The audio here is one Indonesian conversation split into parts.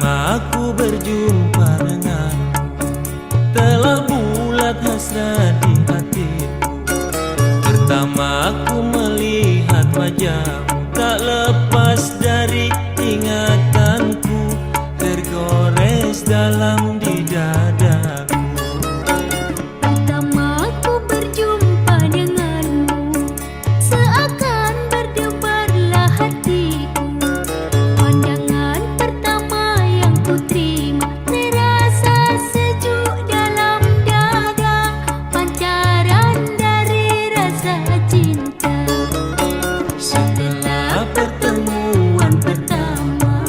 Pertama aku berjumpa dengan, telah bulat hasrat di hatiku. Pertama aku melihat wajahmu, tak lepas dari ingatanku, tergores dalam di dadaku. Pertama ku berjumpa denganmu, seakan berdebarlah hatiku. Pandangan pertama yang ku terima, terasa sejuk dalam dada, pancaran dari rasa cinta. Setelah pertemuan pertama,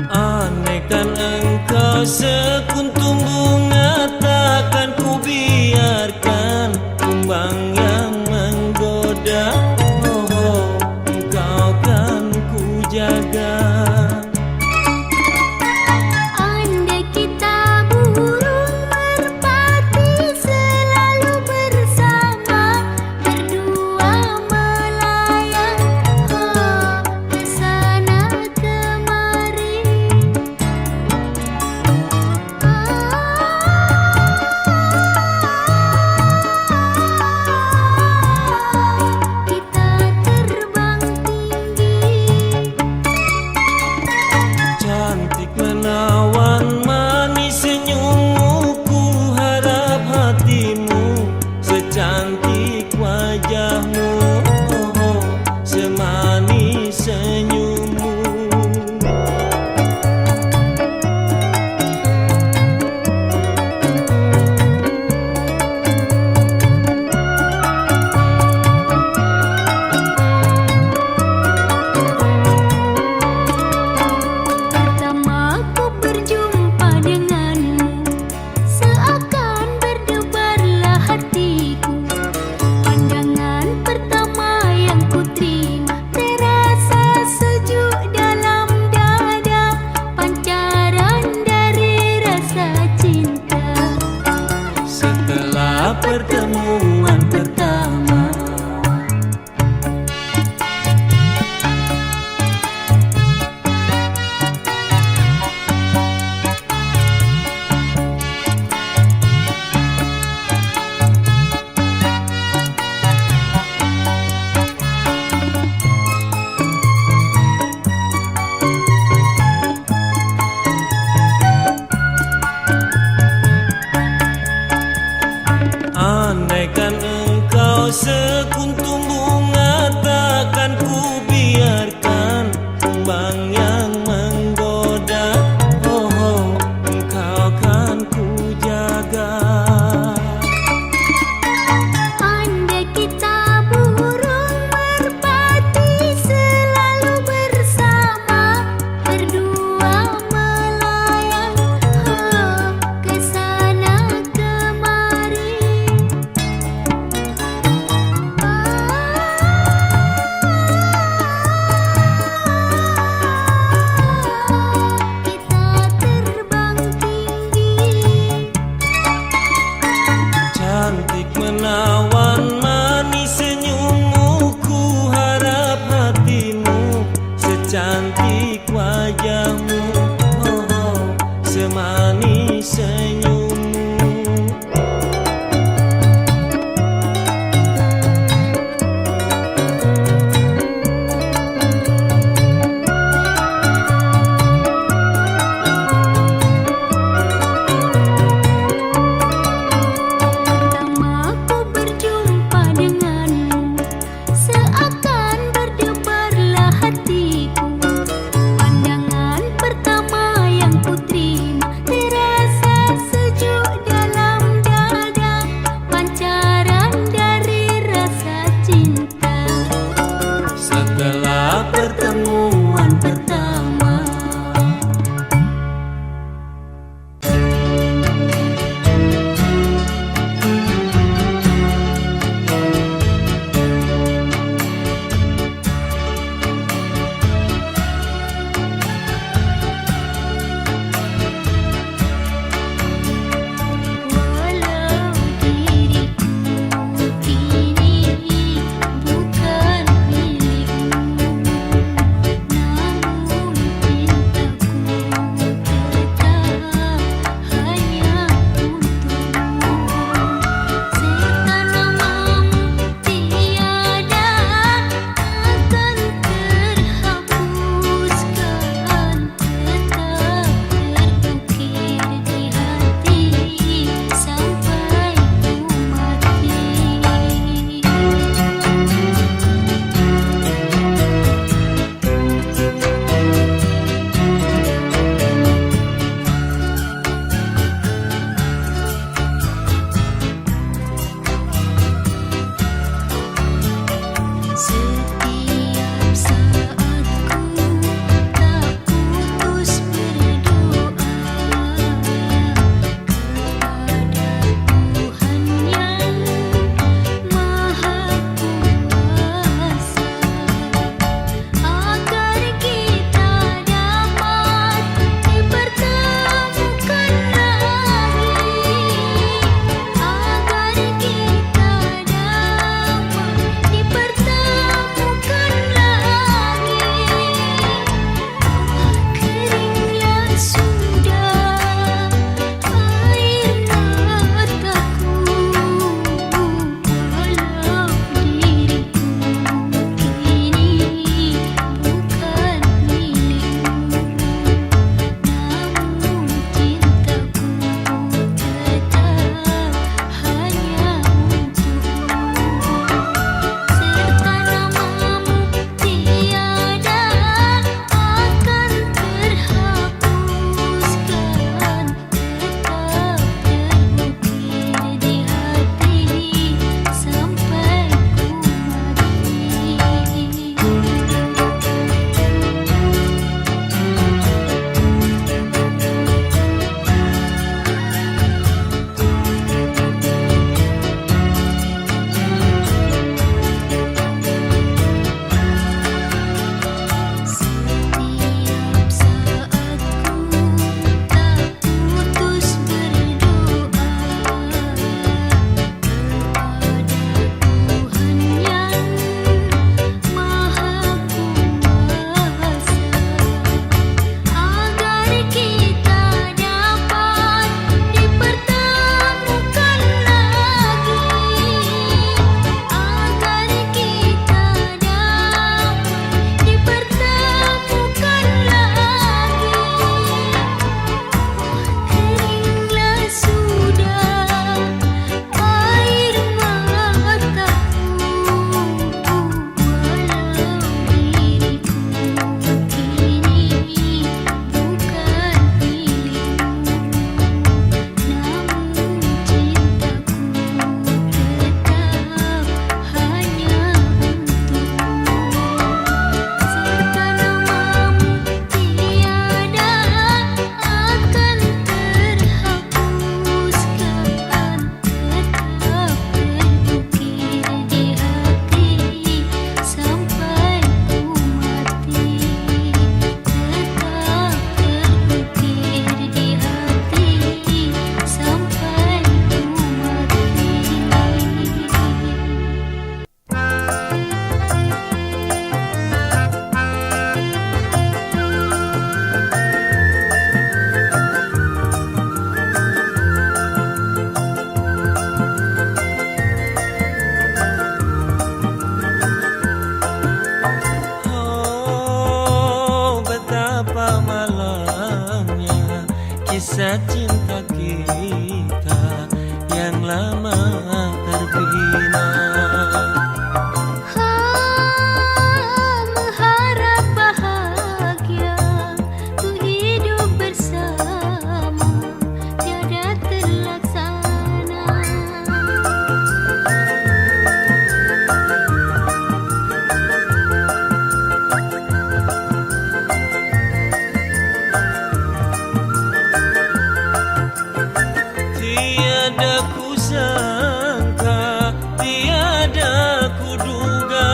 Andaikan engkau sekuntum bunga, takkan ku biarkan kumbang yang menggoda. Oh, oh, engkau kan ku jaga. andai kita burung merpati selalu bersama, berdua melayang ke sana kemari. Kita terbang tinggi, Cantik menawan manis senyummu, ku harap hatimu secantik wajahmu. Oh, oh, semanis senyummu. pertama ku berjumpa denganmu, seakan berdebarlah hatiku. Pandangan pertama yang ku terima, terasa sejuk dalam dada, pancaran dari rasa cinta. Setelah pertemuan pertama, andaikan engkau sekuntum bunga, takkan ku biarkan kumbang yang menggoda. Oh, oh, engkau kan ku jaga. Andai kita burung merpati selalu bersama, berdua melayang ke sana kemari. lama terbina. Mengharap bahagia ku hidup bersama tiada terlaksana. Tiada ku sangka, tiada ku duga,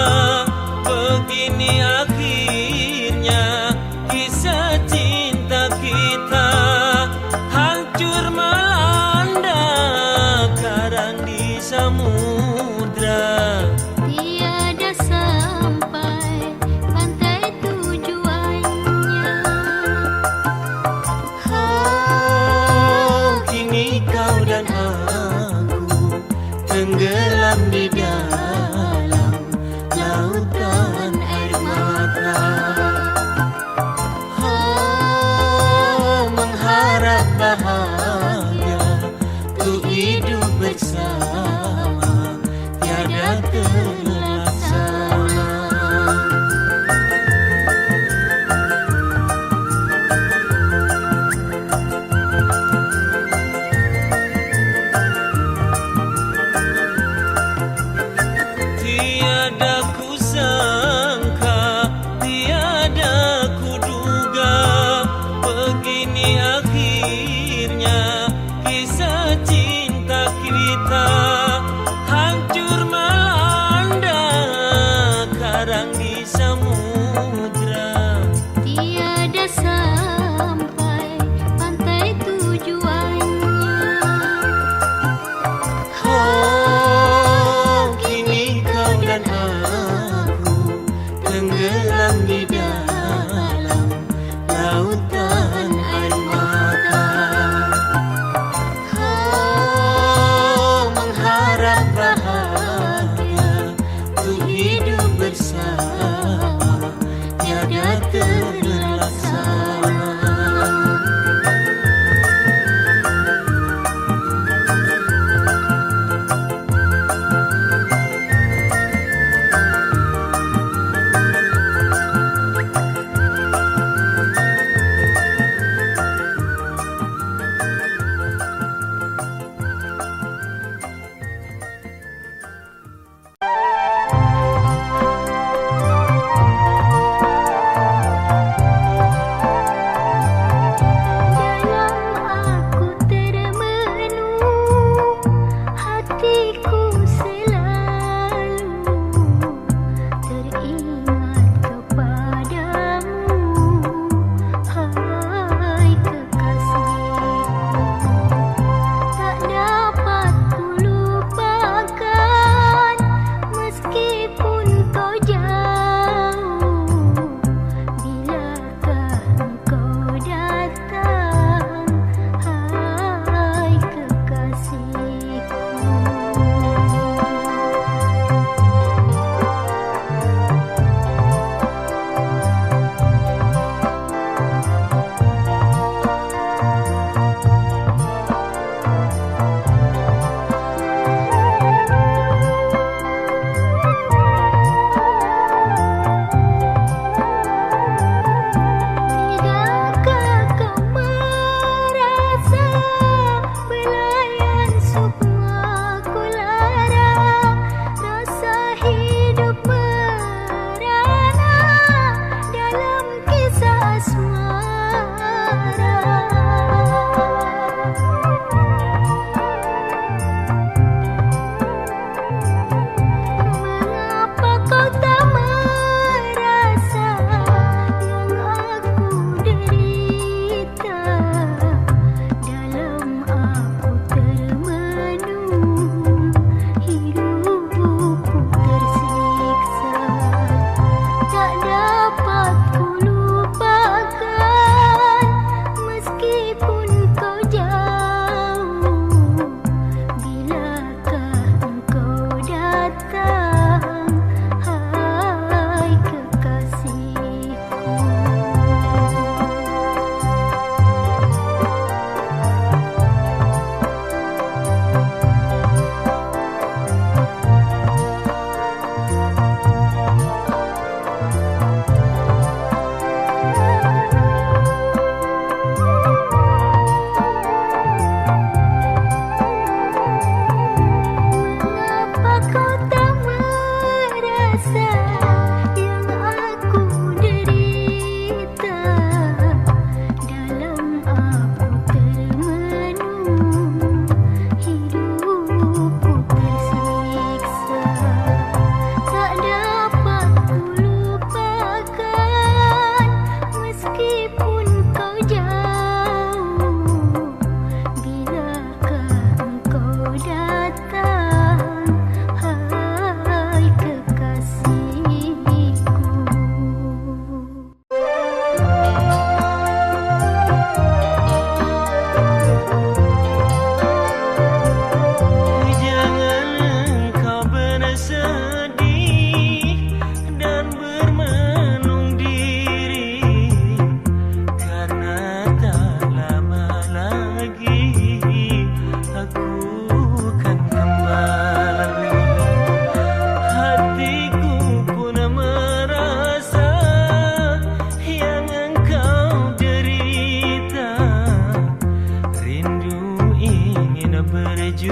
begini akhirnya kisah cinta kita hancur melanda karang di samudra. Tiada sampai pantai tujuannya. Kini kau dan aku tenggelam di dalam lautan air mata. Mengharap bahagia untuk hidup bersama tiada terlaksana. Tiada ku sangka, tiada ku duga, begini akhirnya kisah cinta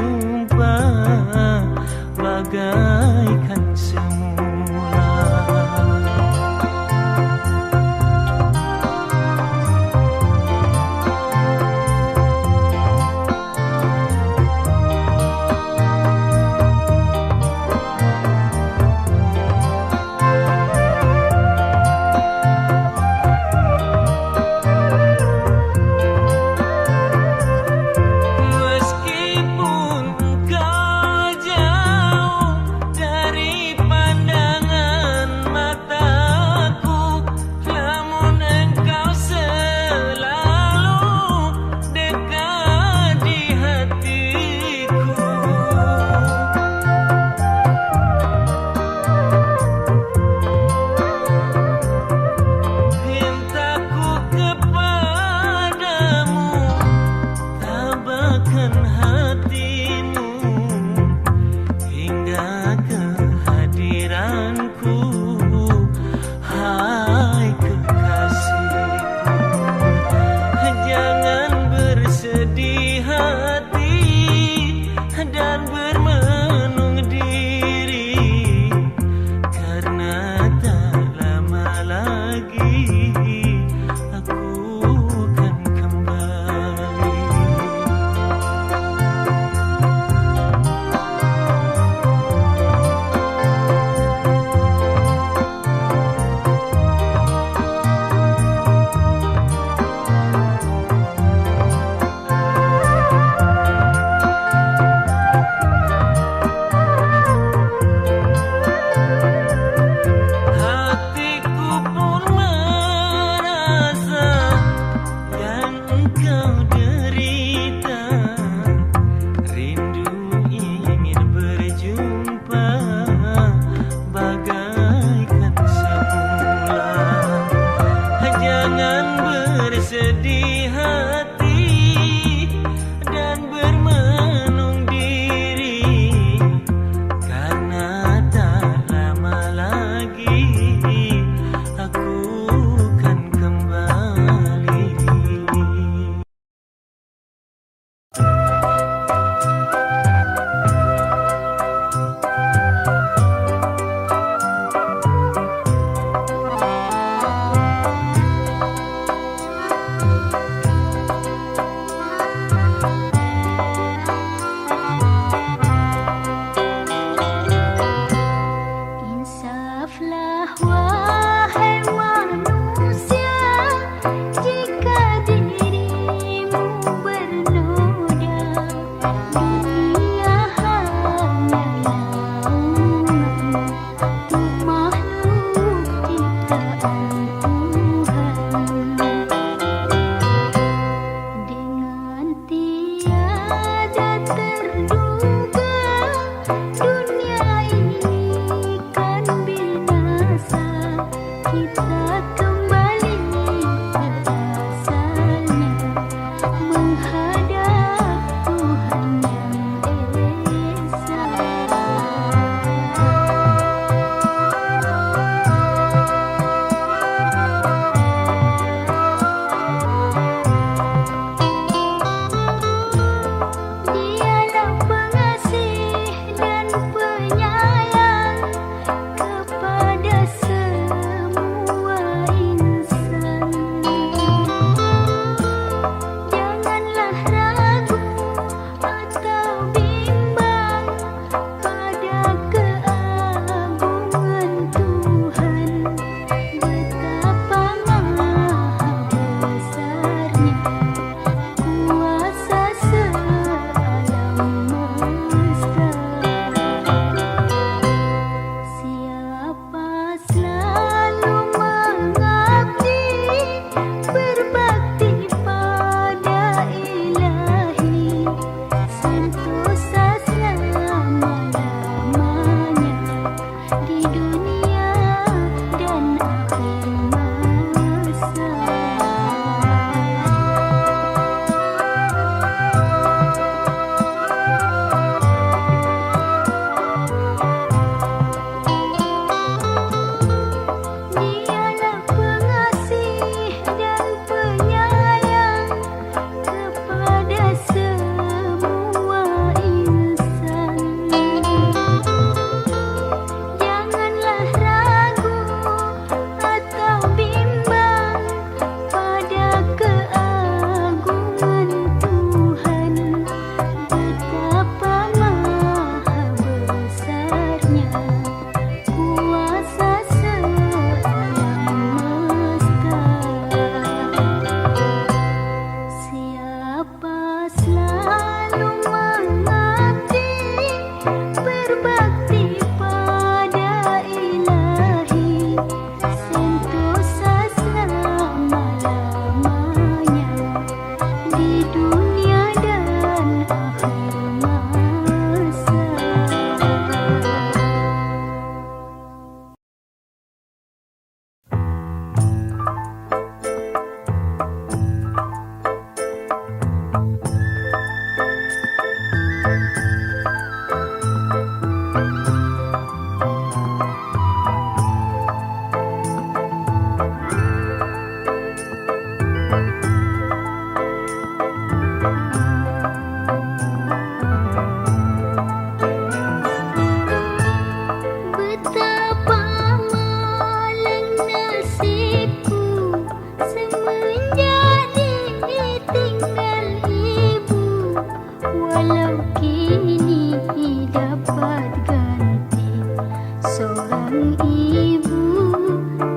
jumpa bagaikan semula. Meskipun kau jauh dari pandang ini dapat ganti seorang ibu,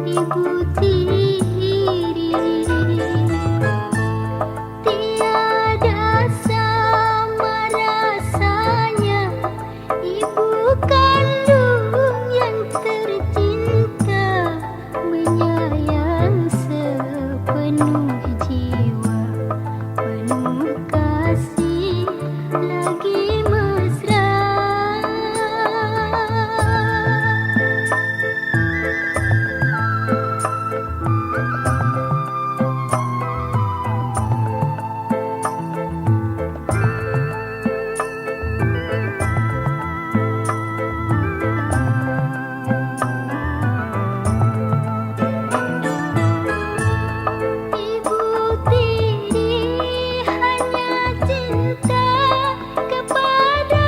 ibu tiri. Tiada sama rasanya ibu kandung yang tercinta, menyayang sepenuh jiwa, penuh kasih lagi mesra. Ibu tiri hanya cinta kepada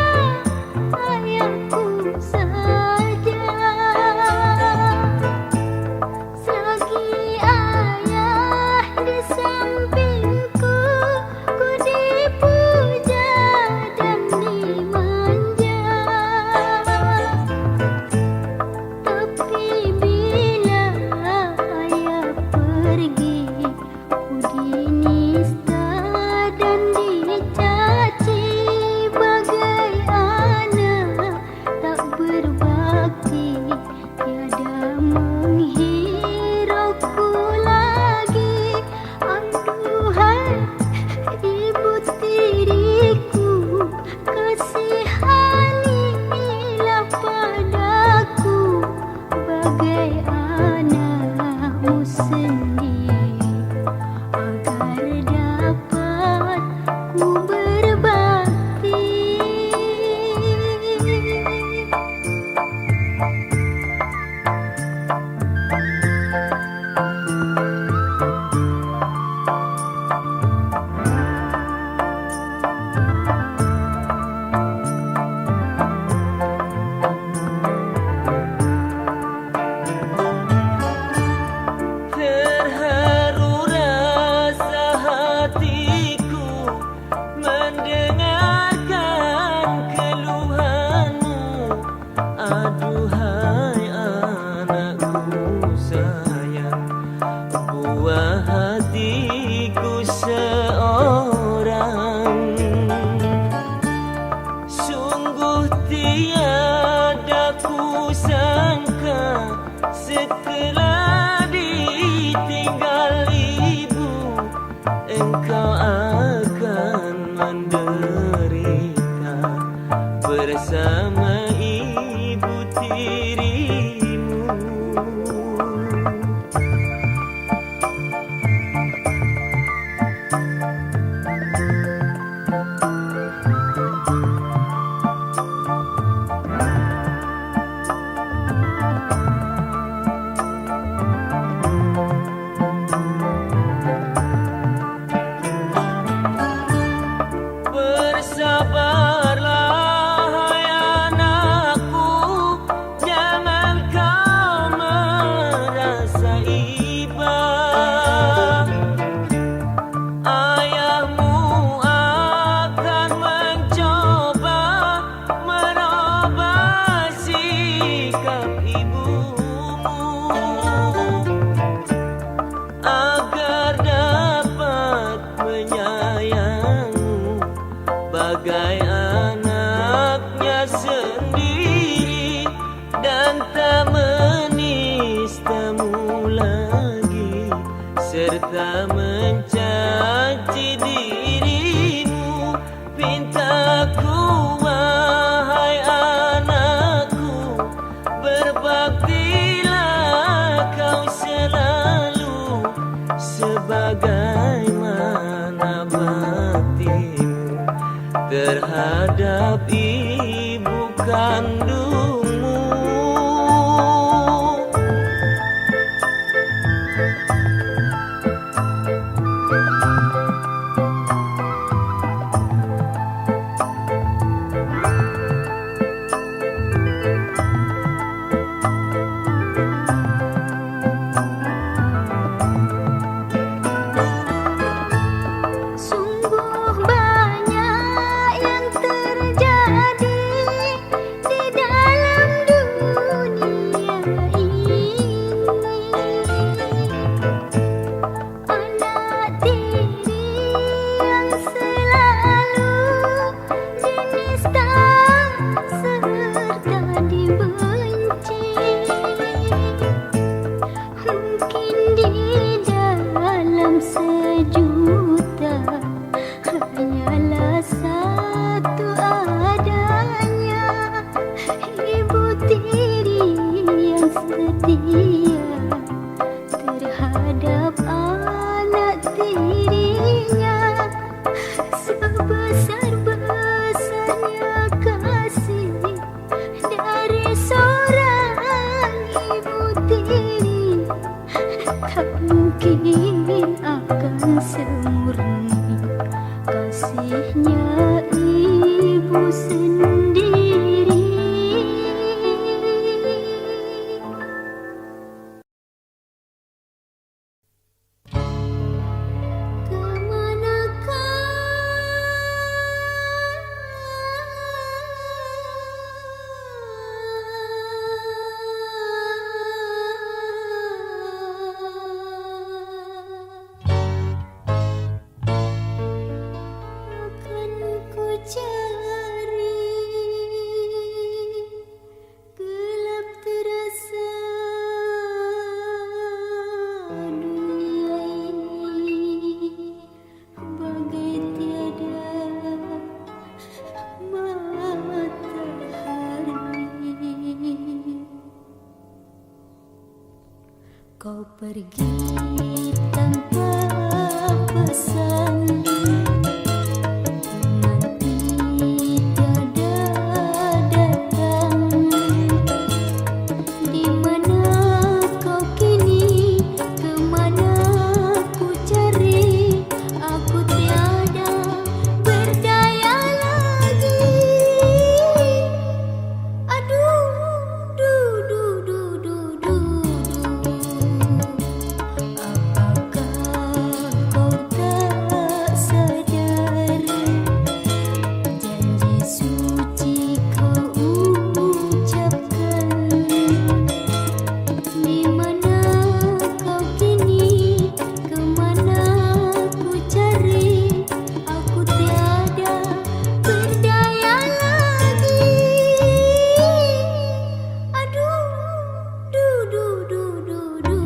ayahku saja. Selagi ayah di sampingku, ku dipuja dan dimanja. Tapi bila ayah pergi, ku dinista dan dicaci bagai anak tak berbakti, tiada menghirauku lagi. Aduhai ibu tiriku, kasihanilah padaku bagai anakmu sendiri, agar dapat ku berbakti. Terharu rasa hatiku mendengarkan keluhanmu. Aduhai anakku sayang, buah hatiku seorang. Sungguh tiada ku sangka setelah ditinggal ibu, engkau akan menderita bersama ibu tirimu. Bersabarlah hai anakku, jangan kau merasa iba. Ayahmu akan mencoba merubah sikap ibumu, agar dapat menyayangmu bagai anaknya sendiri, dan tak menistamu lagi serta mencaci dirimu. Pintaku wahai anakku, berbaktilah kau selalu sebagaimana baktimu terhadap ibu kandungmu. Sungguh banyak yang terjadi setia terhadap anak tirinya. Sebesar-besarnya kasih dari seorang ibu tiri, tak mungkin akan semurni kasihnya ibu sendiri. Akan ku cari, gelap terasa dunia ini, bagai tiada matahari. Kau pergi tanpa pesan, nanti tiada datang. Di mana kau kini, kemana ku cari, aku tiada berdaya lagi. Aduh, du du du du du du. Apakah kau tak sadar, janji suci kau ucapkan? Di mana kau kini, kemana ku cari, aku tiada berdaya lagi. Aduh, du du du du du du.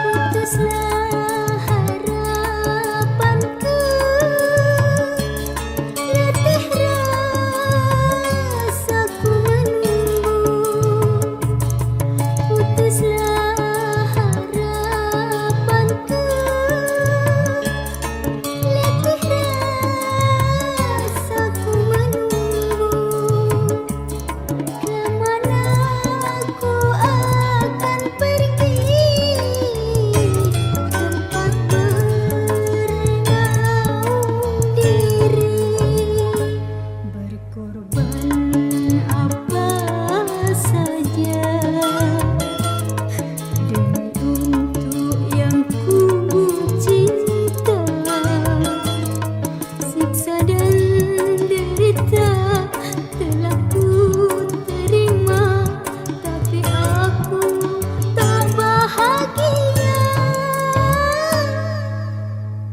Putuslah harapanku, letih rasaku menunggu. Putuslah harapanku, letih rasaku menunggu. Kemana ku akan pergi, tempat bernaung diri, berkorban apa saja demi untuk yang ku cinta. Siksa dan derita telah ku terima, tapi aku tak bahagia.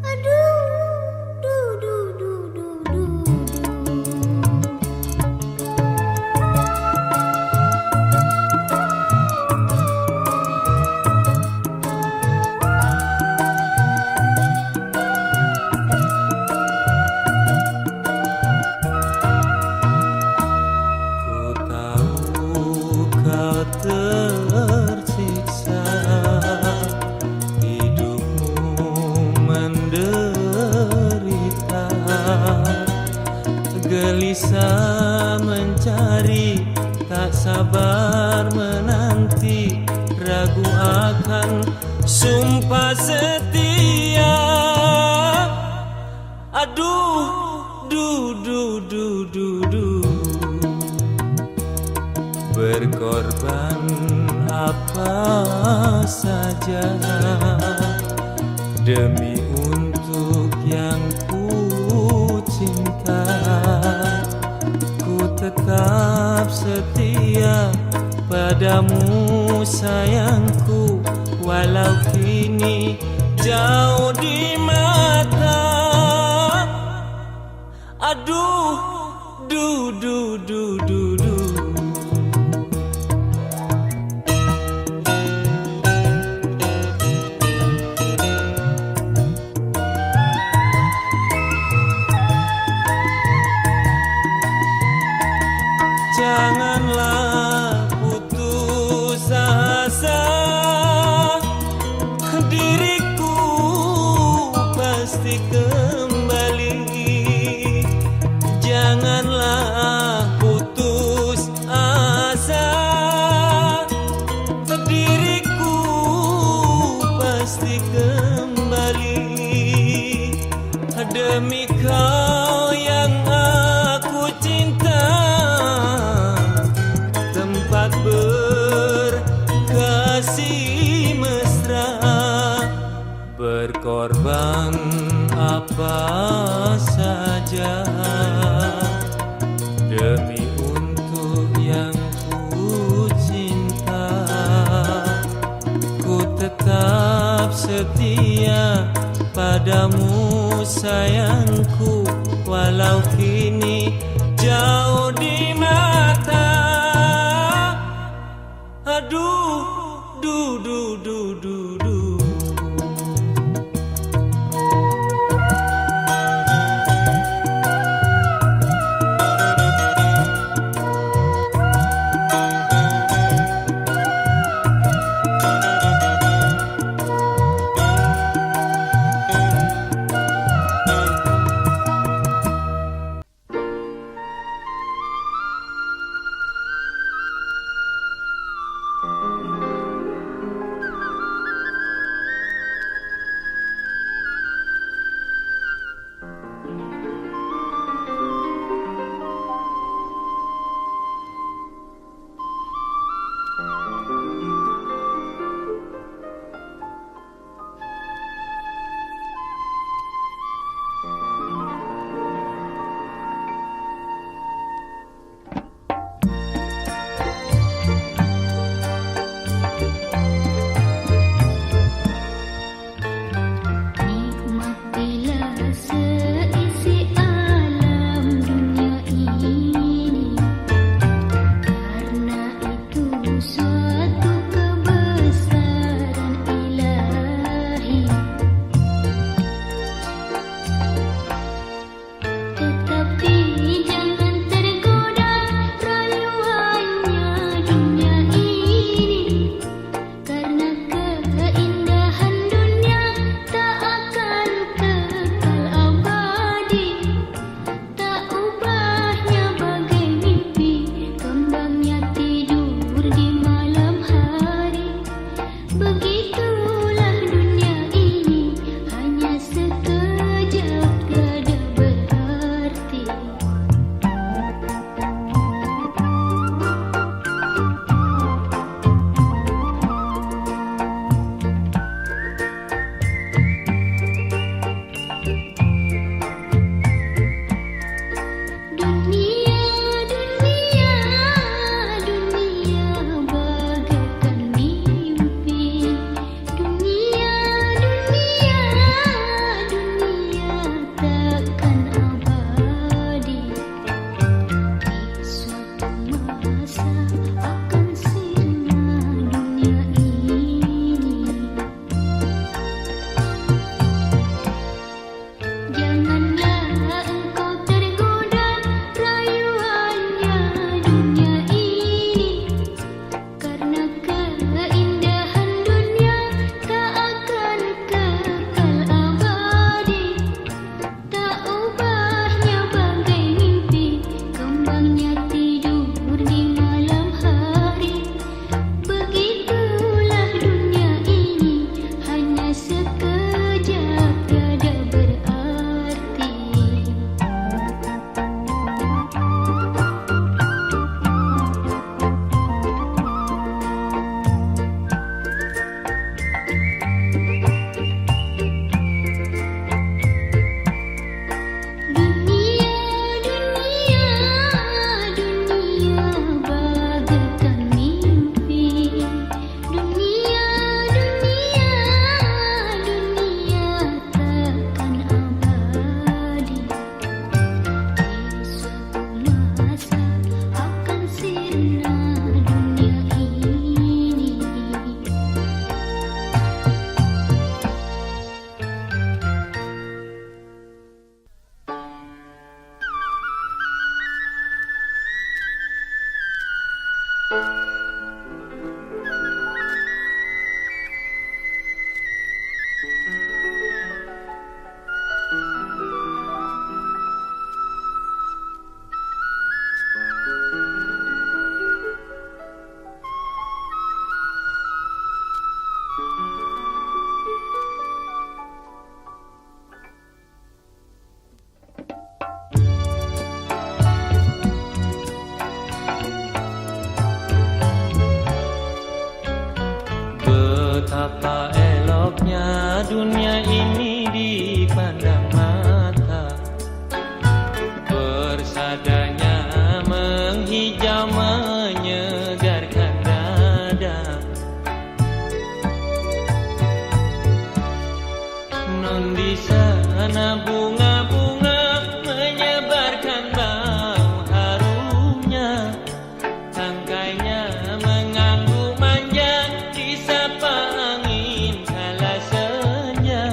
Aduh, du du du du du du. Ku tahu kau tersiksa, hidupmu menderita, gelisah mencari, tak sabar menanti, ragu akan sumpah setia. Aduh, du du du du du. Berkorban apa saja demi untuk yang ku cinta. Ku tetap setia padamu sayangku, walau kini jauh di mata. Aduh, du du du du du. Janganlah putus asa, diriku pasti kembali. Janganlah putus asa, diriku pasti kembali. Demi kau yang aku cinta, tempat berkasih mesra, berkorban apa saja demi untuk yang ku cinta. Ku tetap setia padamu sayangku, walau kini jauh di mata. Aduh, du du du du du. Tidur di malam Betapa eloknya dunia ini dipandang mata, persadanya menghijau menyegarkan dada. Non di sana bunga-bunga menyebarkan bau harumnya, tangkainya mengganggu manja disapa angin kala senja.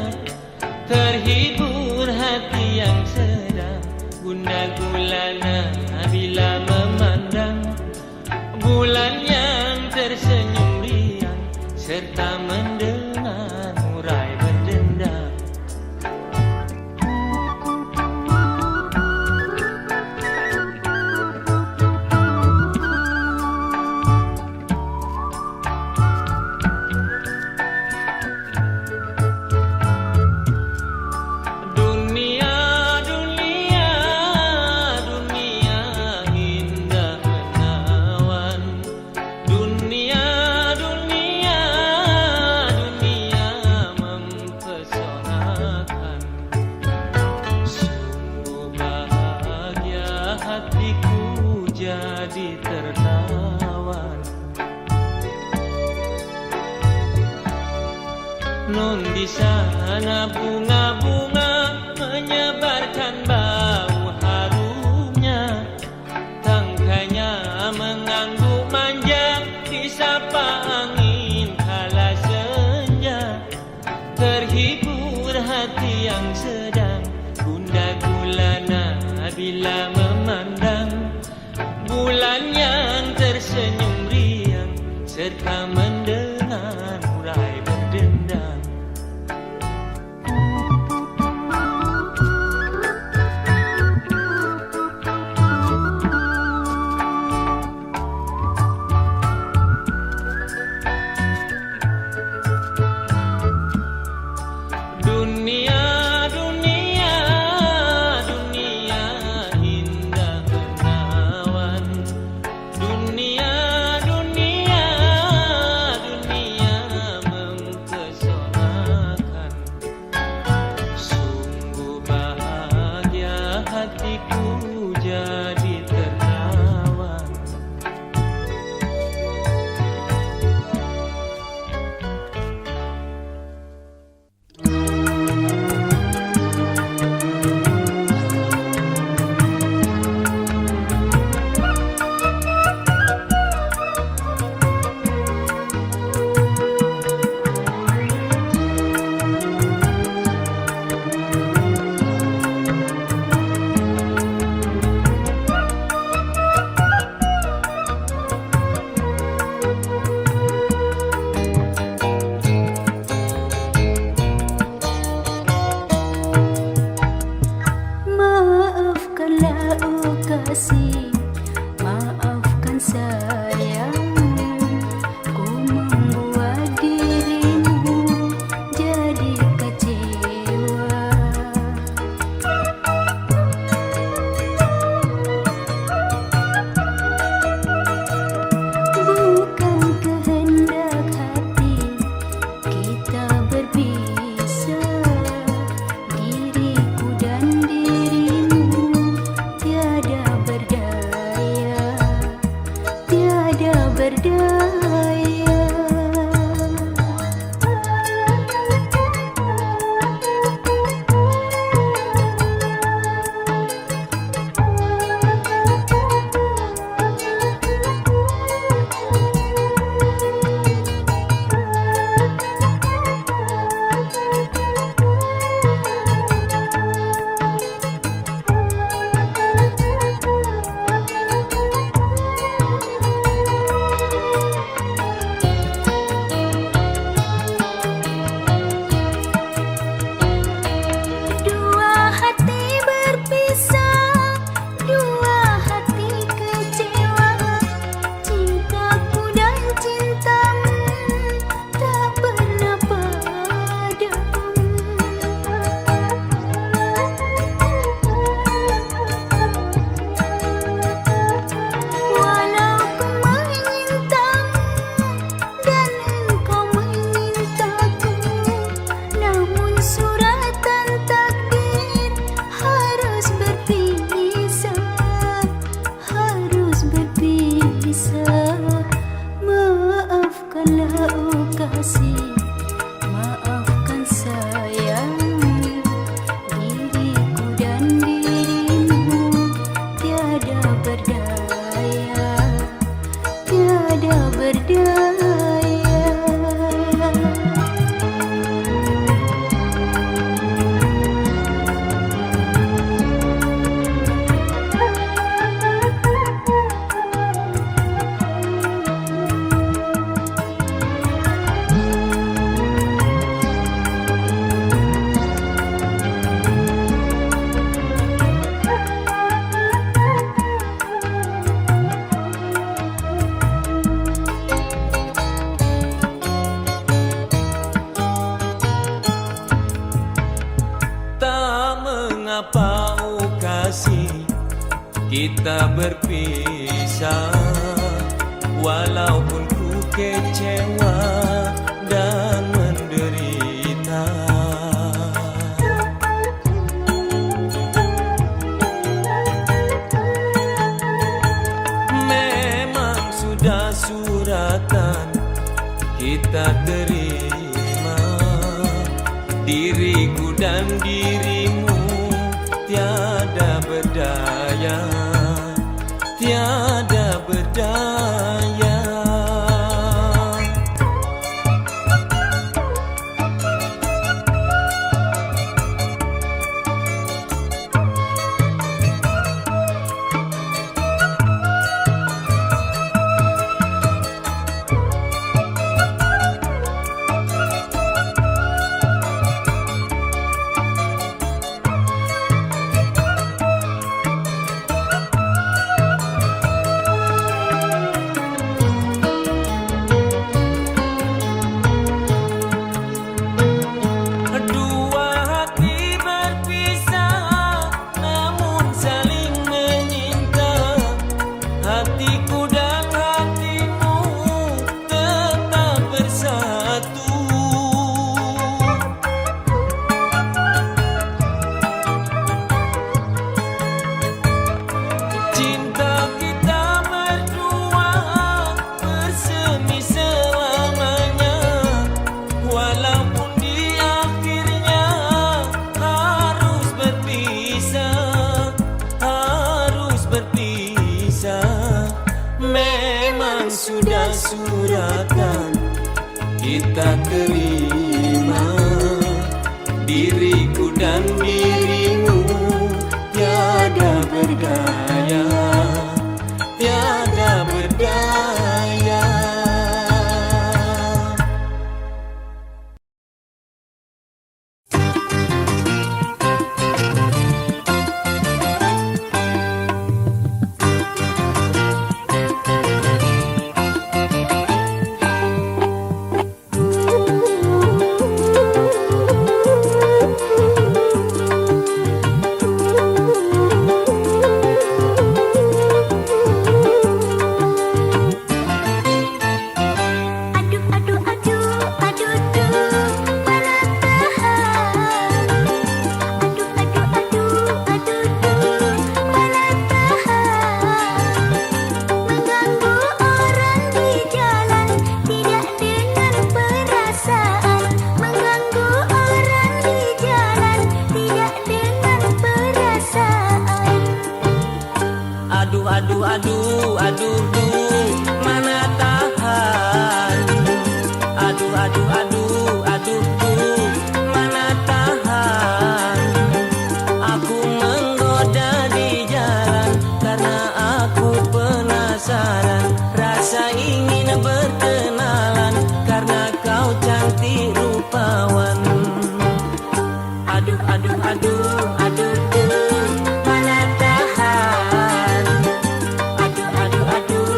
Terhibur hati yang sedang gundah gulana bila memandang bulan yang tersenyum riang serta mendengar murai berdendang. Dunia, dunia, dunia indah menawan. Dunia, dunia, dunia mempesonakan. Sungguh bahagia hatiku jadi tertawan. Non di sana bunga-bunga menyebarkan bau harumnya, tangkainya mengganggu manja disapa angin kala senja. Terhibur hati yang sedang gundah gulana bila memandang bulan yang tersenyum riang serta mendengar murai berdendang. Dunia, dunia, dunia indah menawan. Dunia, dunia, dunia mempesonakan. Sungguh bahagia hatiku jadi tertawan. Maafkanlah oh kasih, maafkan sayang, ku membuat dirimu jadi kecewa. Bukan kehendak hati kita berpisah, diriku dan dirimu tiada berdaya, tiada berdaya. bisa. Maafkanlah oh kasih, maafkan sayang. Diriku dan dirimu tiada berdaya, tiada berdaya. Mengapa oh kasih kita berpisah, walaupun ku kecewa dan menderita. Memang sudah suratan kita terima, diriku dan dirimu tiada berdaya, tiada berdaya. Memang sudah suratan kita terima, diriku dan dirimu tiada berdaya, tiada berdaya. Aduh, aduh, aduh, aduh, mana tahan. Aduh, aduh, aduh, aduh, mana tahan. Aku menggoda di jalan karena aku penasaran, rasa ingin berkenalan karena kau cantik rupawan. Aduh, aduh, aduh, aduh, mana tahan. Aduh, aduh, aduh,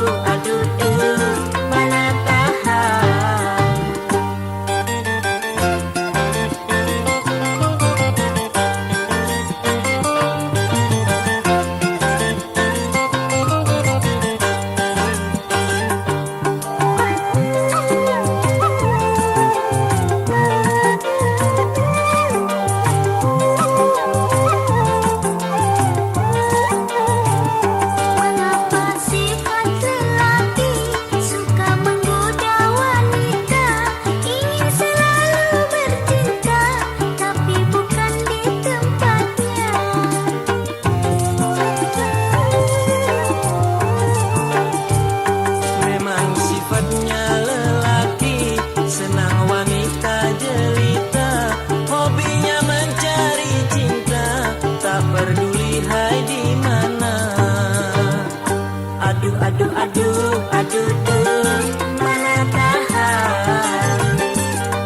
aduh, aduh, duh, mana tahan.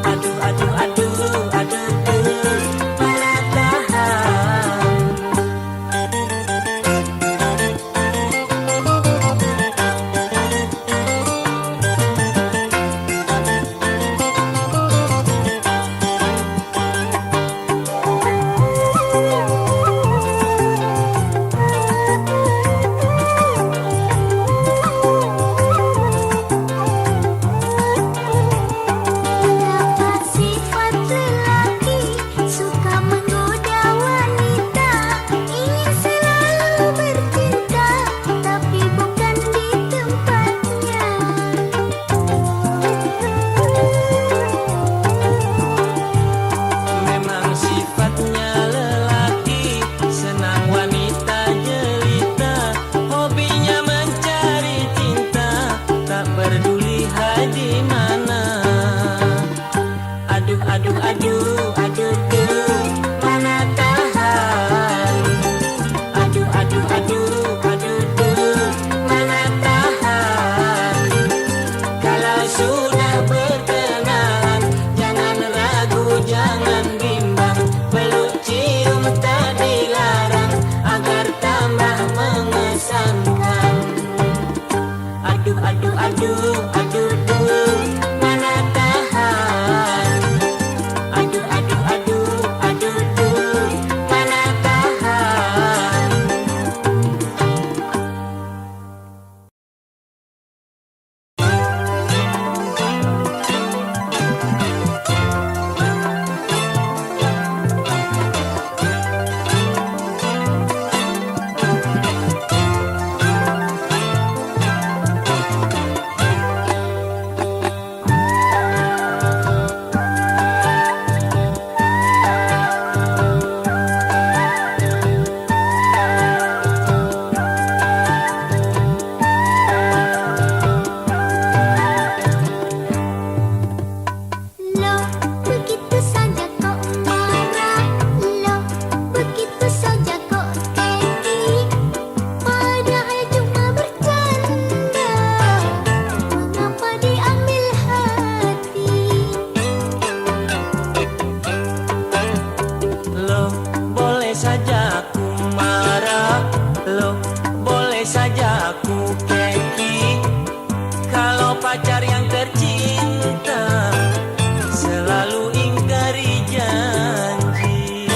Aduh, aduh, aduh, aduh, duh, mana tahan. Terdapat sifat lelaki suka menggoda wanita, ingin selalu bercinta, tapi bukan di tempatnya. Memang sifatnya lelaki senang wanita jelita, hobinya mencari cinta, tak peduli hai di mana. Aduh, aduh, aduh, aduh, duh, mana tahan. Aduh, aduh, aduh, aduh, duh, mana tahan. Kalau sudah berkenalan, jangan ragu, jangan bimbang, peluk cium tak dilarang, agar tambah mengesankan. Aduh, aduh, aduh, aduh, duh, mana tahan. Aduh, aduh, aduh, aduh, duh, mana tahan. Loh, begitu saja kok marah. Loh, begitu saja kok keki. Padahal cuma bercanda. Mengapa diambil hati? Loh, boleh saja aku marah. Loh, boleh saja aku keki. Kalau pacar yang tercinta selalu ingkari janji.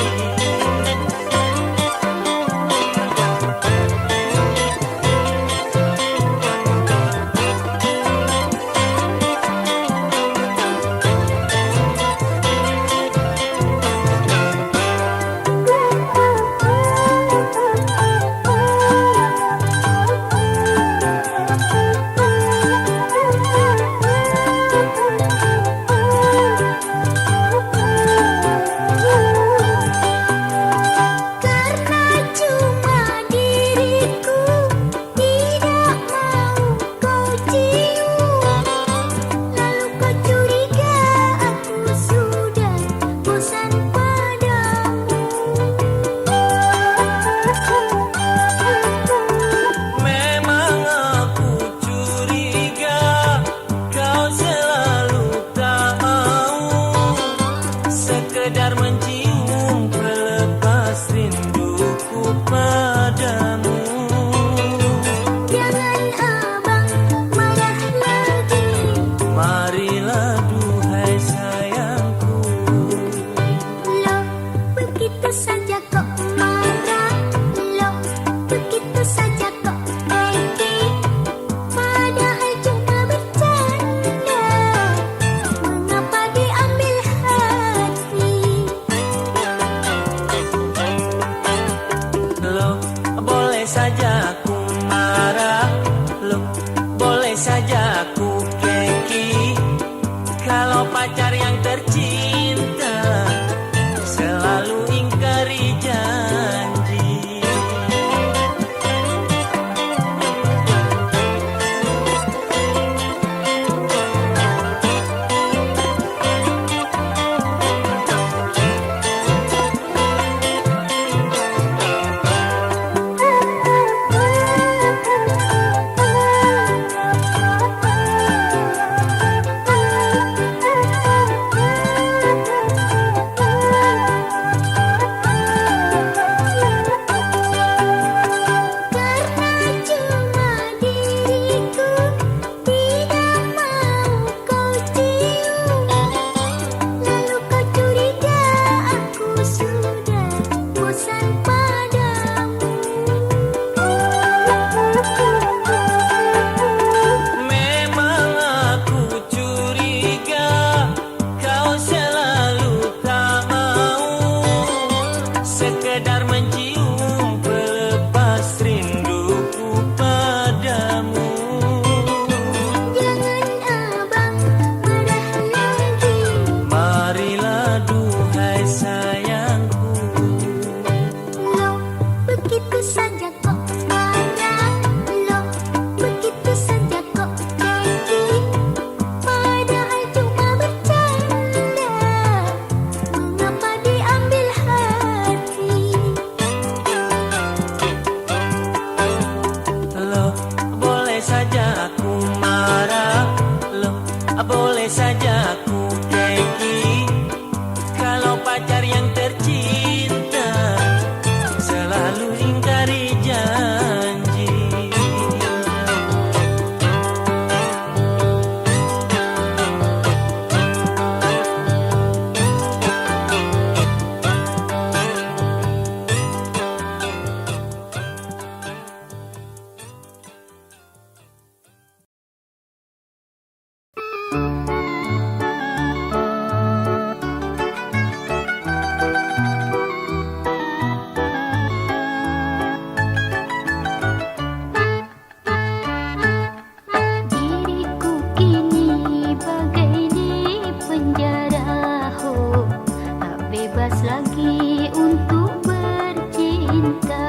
Karena cuma diriku tidak mau kau cium, lalu kau curiga aku sudah bosan padamu. Memang aku curiga kau selalu tak mau sekedar mencium pelepas rinduku padamu. Jangan abang marah lagi. Marilah duhai sayangku. Loh, begitu saja kok marah. Loh, begitu saja kok keki. Padahal cuma bercanda. Mengapa diambil hati? Loh, boleh saja aku marah. Loh, boleh saja aku keki. Kalau pacar yang tercinta selalu ingkari janji. Boleh saja aku keki kalau pacar yang tercinta selalu ingkari janji. Diriku kini bagai di penjara, tak bebas lagi untuk bercinta.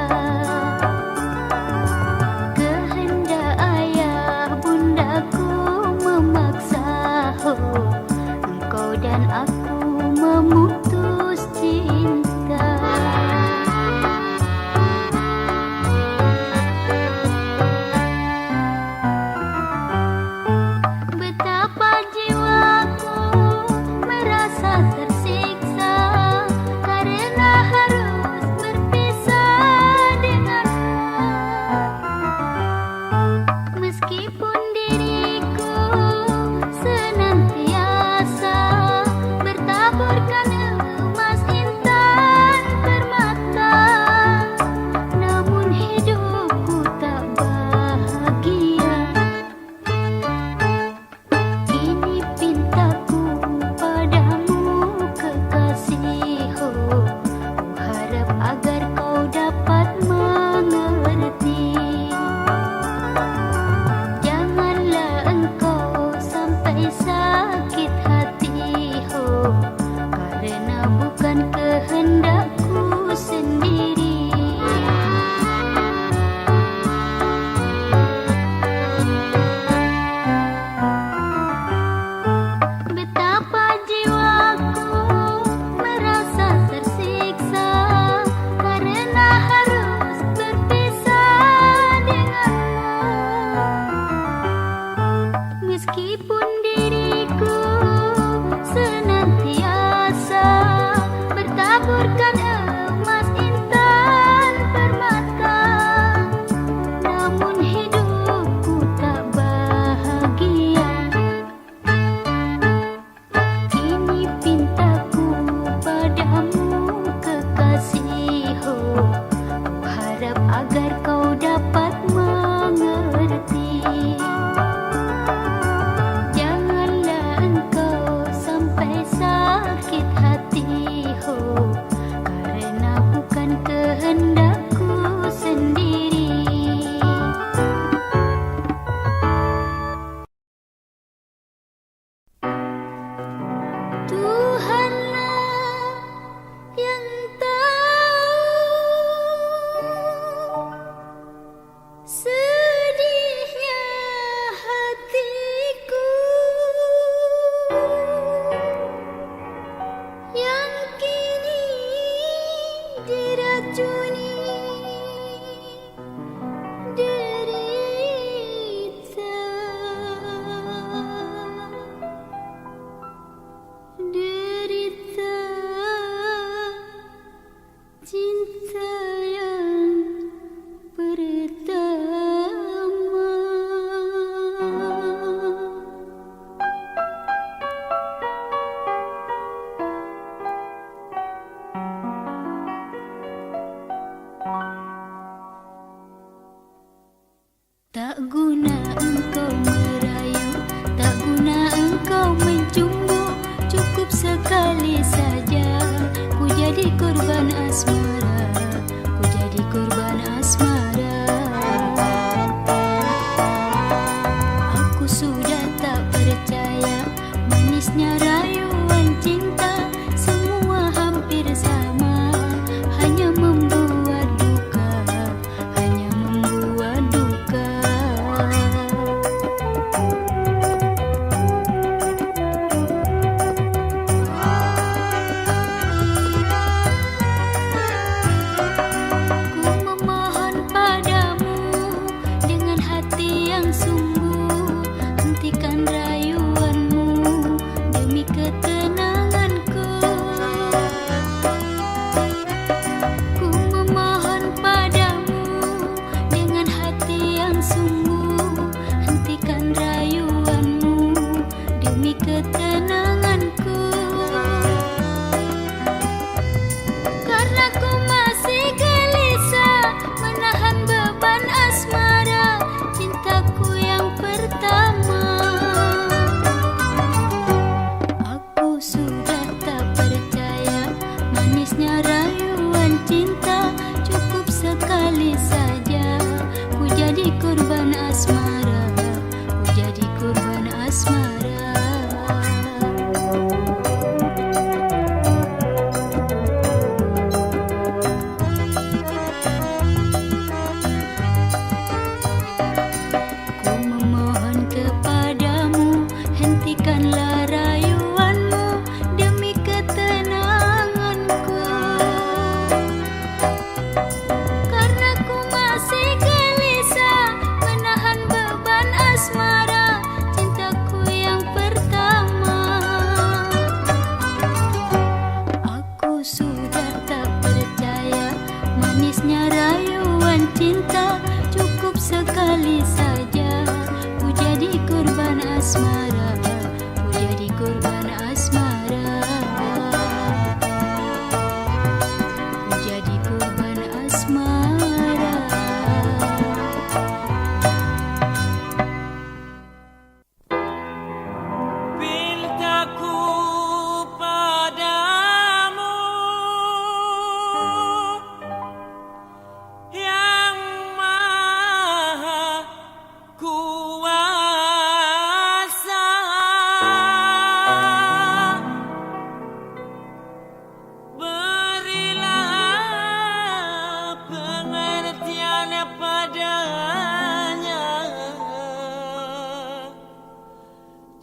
Kehendak ayah bundaku memaksa, engkau dan aku memutus cinta. Betapa jiwaku merasa tersiksa karena harus berpisah denganmu. Meskipun diriku senantiasa bertaburkan emas intan permata, namun hidupku tak bahagia. Ini pintaku padamu kekasihku, ku harap agar kau dapat mengerti. Janganlah engkau sampai sakit hatiku, karena bukan kehendakku sendiri. Betapa jiwaku merasa tersiksa karena harus berpisah denganmu. Meskipun diriku senantiasa bertaburkan emas intan permata, namun hidupku tak bahagia. Ini pintaku padamu kekasihku, ku harap agar kau dapat mengerti. Janganlah engkau sampai sakit hatiku, karena bukan kehendakku sendiri. Tuhanlah yang tahu sedihnya hatiku yang kini diracuni derita. Derita cinta yang pertama. Tak guna engkau merayu, tak guna engkau mencumbu, cukup sekali saja ku jadi korban asmara, ku jadi korban asmara. Aku sudah tak percaya manisnya rayuan cinta, semua hampir sama, hanya membuat duka, hanya membuat duka.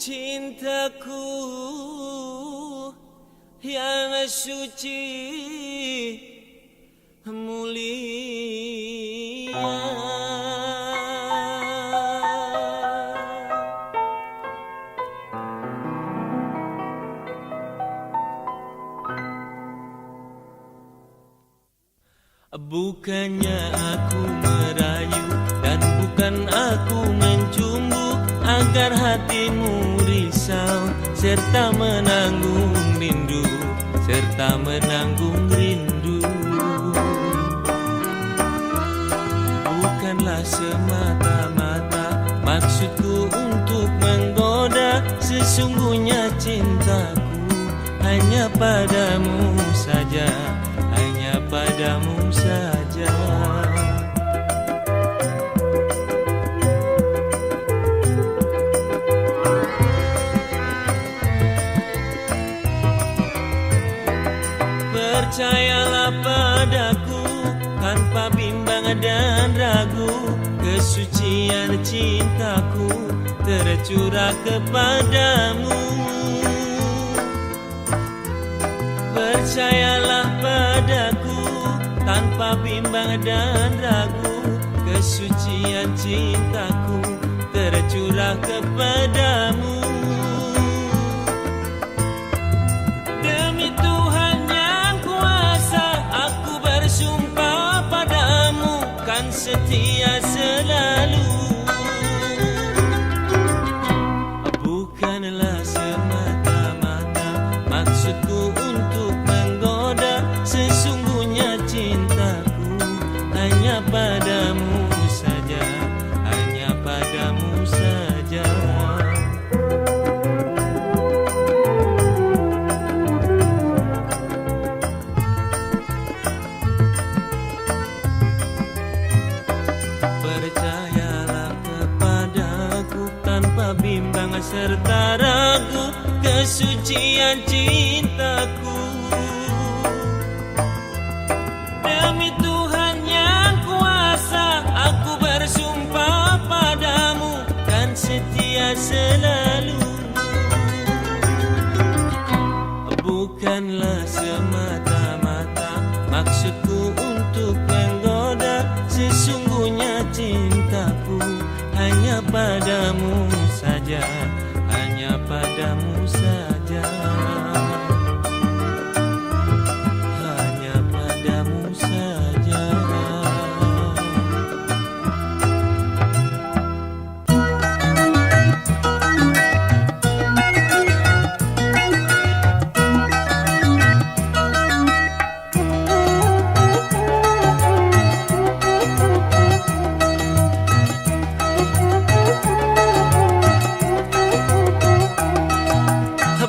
cintaku yang suci mulia. Bukannya aku merayu dan bukan aku mencumbu agar hatimu risau serta menanggung rindu, serta menanggung rindu. Bukanlah semata-mata maksudku untuk menggoda, sesungguhnya cintaku hanya padamu saja, hanya padamu saja. Percayalah padaku tanpa bimbang dan ragu, kesucian cintaku tercurah kepadamu. Percayalah padaku tanpa bimbang dan ragu, kesucian cintaku tercurah kepadamu. Demi Tuhan yang kuasa, aku bersumpah padamu kan setia selalu. Bukanlah semata-mata maksudku untuk menggoda, sesungguhnya cintaku hanya padamu saja, hanya padamu saja. Percayalah kepadaku tanpa bimbang serta ragu, kesucian cintaku. Demi Tuhan yang kuasa, aku bersumpah padamu kan setia selalu. Bukanlah semata-mata maksudku untuk menggoda, sesungguhnya cintaku hanya padamu saja, hanya padamu saja, hanya padamu saja.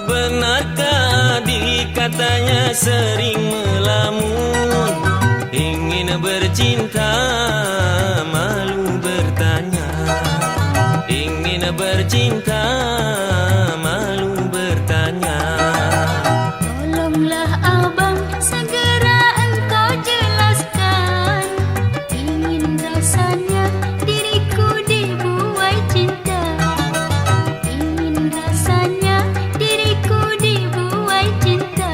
Benarkah dikatanya sering melamun, ingin bercinta malu bertanya, ingin bercinta malu bertanya. Tolonglah abang, segera engkau jelaskan, ingin rasanya diriku dibuai cinta, ingin rasanya diriku dibuai cinta.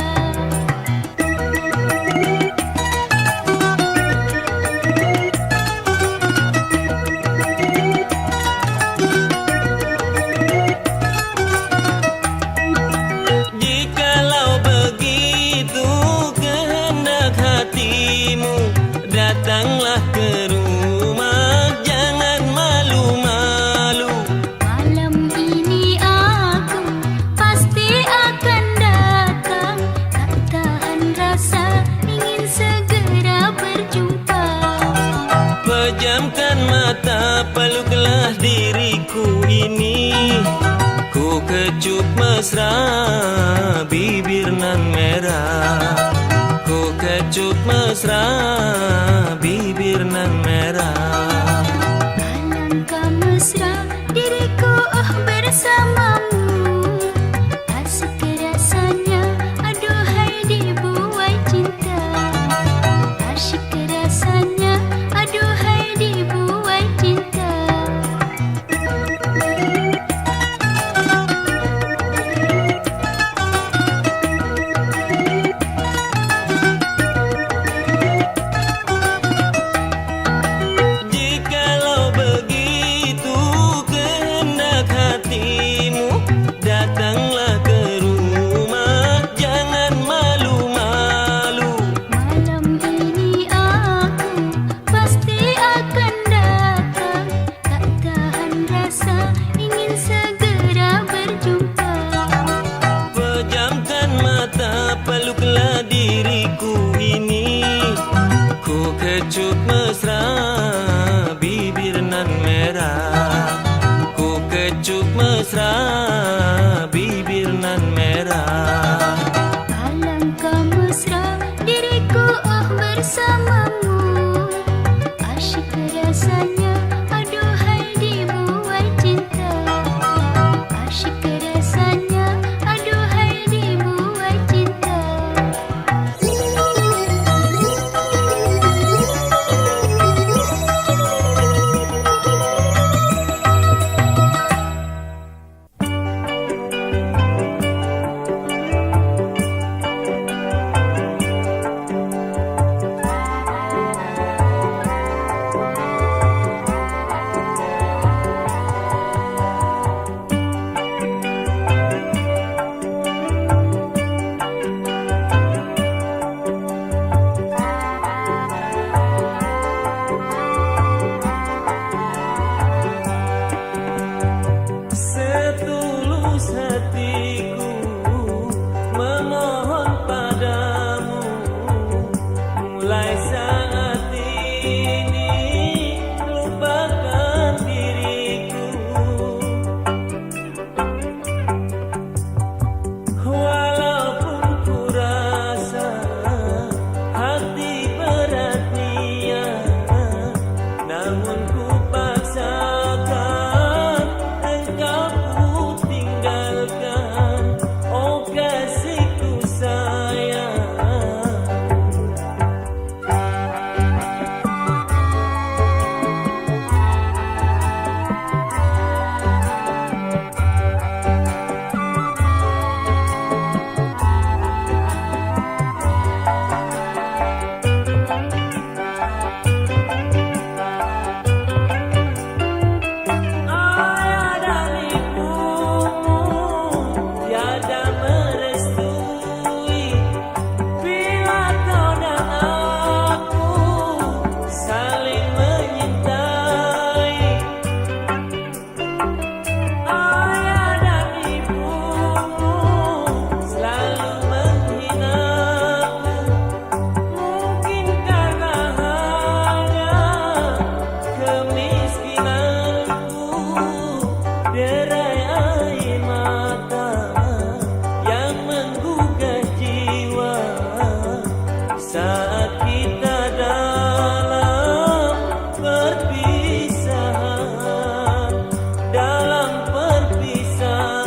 Jikalau begitu kehendak hatimu, datanglah ke rumah, jangan malu-malu. Malam ini aku pasti akan datang, tak tahan rasa ingin segera berjumpa. Pejamkan mata, peluklah diriku ini, ku kecup mesra bibir nan merah, ku kecup mesra bibir nan merah. Alangkah mesra diriku bersamamu, asik rasanya aduhai dibuai cinta, asyik rasanya aduhai dibuai cinta. kecup mesra bibir nan merah. Ku kecup mesra bibir nan merah. Alangkah mesra diriku bersamamu. Asyik rasanya aduhai dibuai cinta. Asyik rasanya aduhai dibuai cinta. Setulus hatiku memohon padamu, mulai saat ini lupakan diriku. Walaupun ku rasa hati berat niat, namun ku paksakan engkau ku tinggalkan. Oh kasihku sayang, ayah dan ibumu tiada merestui bila kau dan aku saling menyintai. Ayah dan ibumu selalu menghinaku, mungkin karena hanya kemiskinanku. Derai air mata yang menggugah jiwa saat kita dalam perpisahan, dalam perpisahan.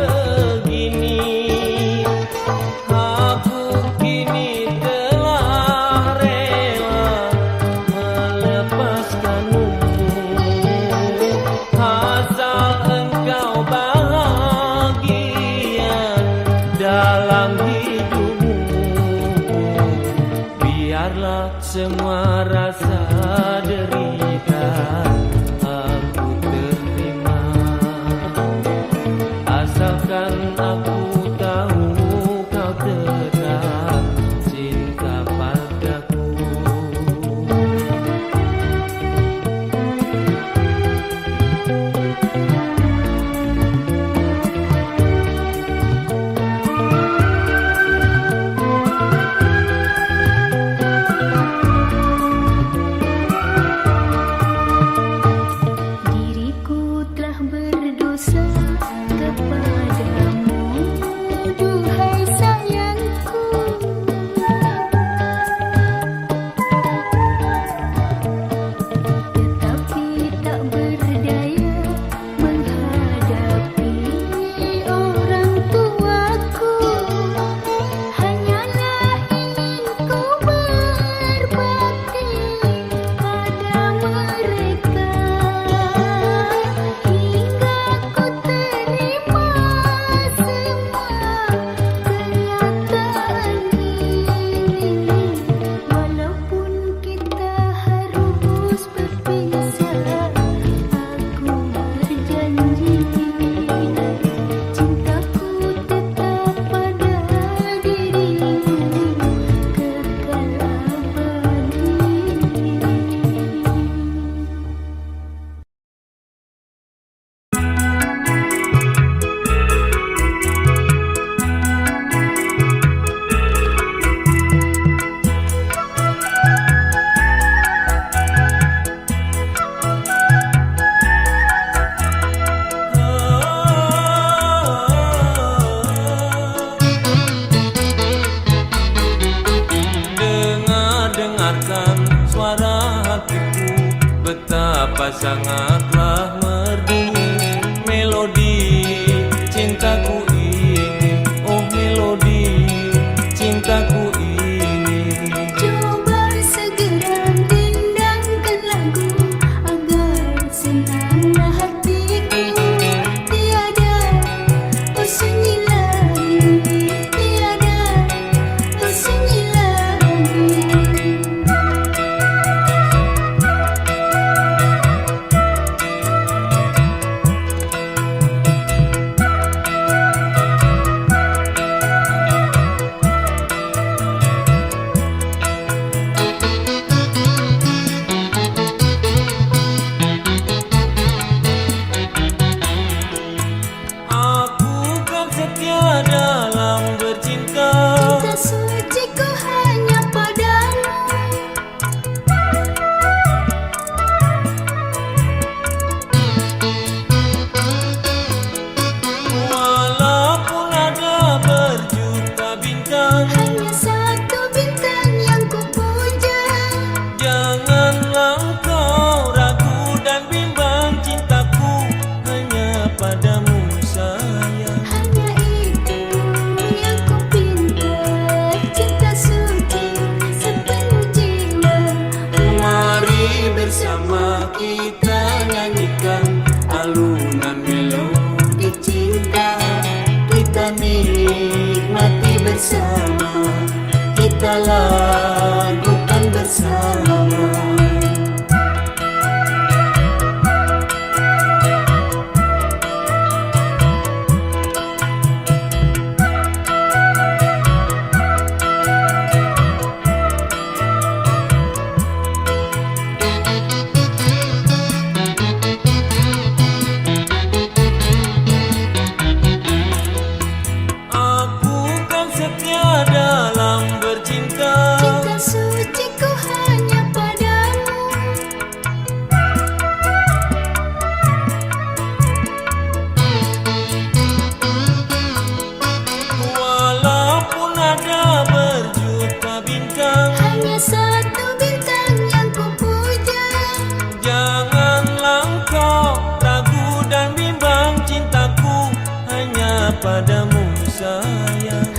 begini. Aku kini telah rela melepaskanmu, asal engkau bahagia dalam hidupmu. Biarlah semua rasa derita aku terima, asalkan aku tahu kau tetap cinta padaku. Diriku telah berdosa kepadamu, duhai sayangku. Tetapi tak berdaya menghadapi orang tuaku. Hanyalah ingin ku berbakti pada mereka, hingga ku terima semua kenyataan ini. Walaupun kita harus berpisah, aku berjanji cintaku tetap pada dirimu kekal abadi. Dengarkan suara hatiku, betapa sangatlah merdu. Melodi cintaku ini, oh melodi cintaku ini. Coba segera dendangkan lagu agar senanglah hatiku. Tiada oh sunyi lagi, tiada oh sunyi lagi. Aku kan setia dalam bercinta, Cinta suciku hanya padamu. walaupun ada berjuta bintang. Hanya satu bintang yang ku puja. Janganlah engkau ragu dan bimbang, cintaku hanya padamu sayang. Hanya itu yang ku pinta, cinta suci sepenuh jiwa. Mari bersama kita nyanyikan alunan melodi cinta. Kita nikmati bersama, kita lakukan bersama. Aku kan setia dalam bercinta. Cinta suciku hanya padamu sayang.